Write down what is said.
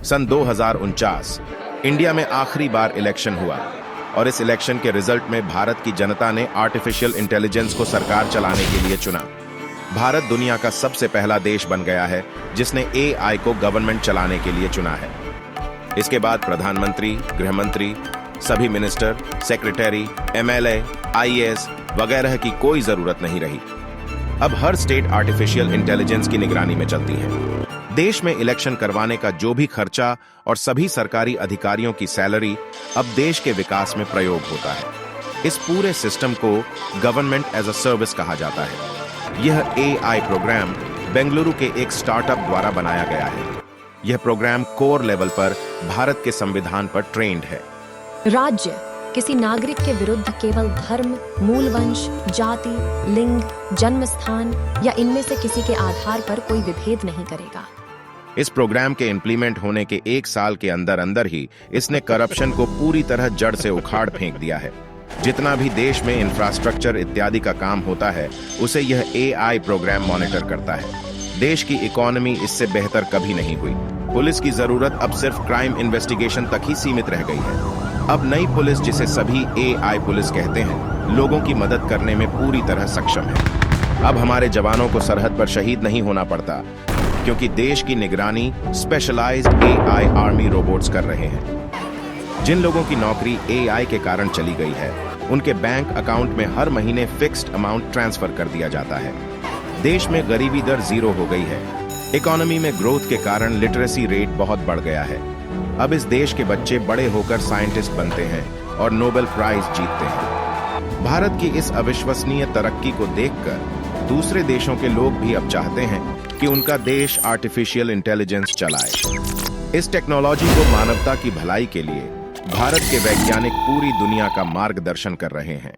सन 2049 India में आखिरी बार election हुआ और इस इलेक्शन के रिजल्ट में भारत की जनता ने आर्टिफिशियल इंटेलिजेंस को सरकार चलाने के लिए चुना। भारत दुनिया का सबसे पहला देश बन गया है जिसने एआई को गवर्नमेंट चलाने के लिए चुना है। इसके बाद प्रधानमंत्री, गृहमंत्री, सभी मिनिस्टर, सेक्रेटरी, एमएलए, आईएएस वगैरह की कोई जरूरत नहीं रही। अब हर स्टेट आर्टिफिशियल इंटेलिजेंस की निगरानी में चलती है। देश में इलेक्शन करवाने का जो भी खर्चा और सभी सरकारी अधिकारियों की सैलरी अब देश के विकास में प्रयोग होता है। इस पूरे सिस्टम को गवर्नमेंट एज अ सर्विस कहा जाता है। यह एआई प्रोग्राम बेंगलुरु के एक स्टार्टअप द्वारा बनाया गया है। यह प्रोग्राम कोर लेवल पर भारत के संविधान पर ट्रेंड है। राज्य किसी नागरिक के विरुद्ध केवल धर्म, मूल वंश, जाति, लिंग, जन्म स्थान या इनमें से किसी के आधार पर कोई विभेद नहीं करेगा। इस प्रोग्राम के इम्प्लीमेंट होने के 1 साल के अंदर अंदर ही इसने करप्शन को पूरी तरह जड़ से उखाड़ फेंक दिया है। जितना भी देश में इंफ्रास्ट्रक्चर इत्यादि का काम होता है उसे यह एआई प्रोग्राम मॉनिटर करता है। देश की इकोनॉमी इससे बेहतर कभी नहीं हुई। पुलिस की जरूरत अब सिर्फ क्राइम इन्वेस्टिगेशन तक ही सीमित रह गई है। अब नई पुलिस, जिसे सभी एआई पुलिस कहते हैं, लोगों की मदद करने में पूरी तरह सक्षम है। अब हमारे जवानों को सरहद पर शहीद नहीं होना पड़ता, क्योंकि देश की निगरानी स्पेशलाइज्ड एआई आर्मी रोबोट्स कर रहे हैं। जिन लोगों की नौकरी एआई के कारण चली गई है, उनके बैंक अकाउंट में हर महीने फिक्स्ड अमाउंट ट्रांसफर कर दिया जाता है। देश में गरीबी दर 0 हो गई है। इकोनॉमी में ग्रोथ के कारण लिटरेसी रेट बहुत बढ़ गया है। अब इस देश के बच्चे बड़े होकर साइंटिस्ट बनते हैं और नोबेल प्राइज जीतते हैं। भारत की इस अविश्वसनीय तरक्की को देखकर दूसरे देशों के लोग भी अब चाहते हैं कि उनका देश आर्टिफिशियल इंटेलिजेंस चलाए। इस टेक्नोलॉजी को मानवता की भलाई के लिए भारत के वैज्ञानिक पूरी दुनिया का मार्गदर्शन कर रहे हैं।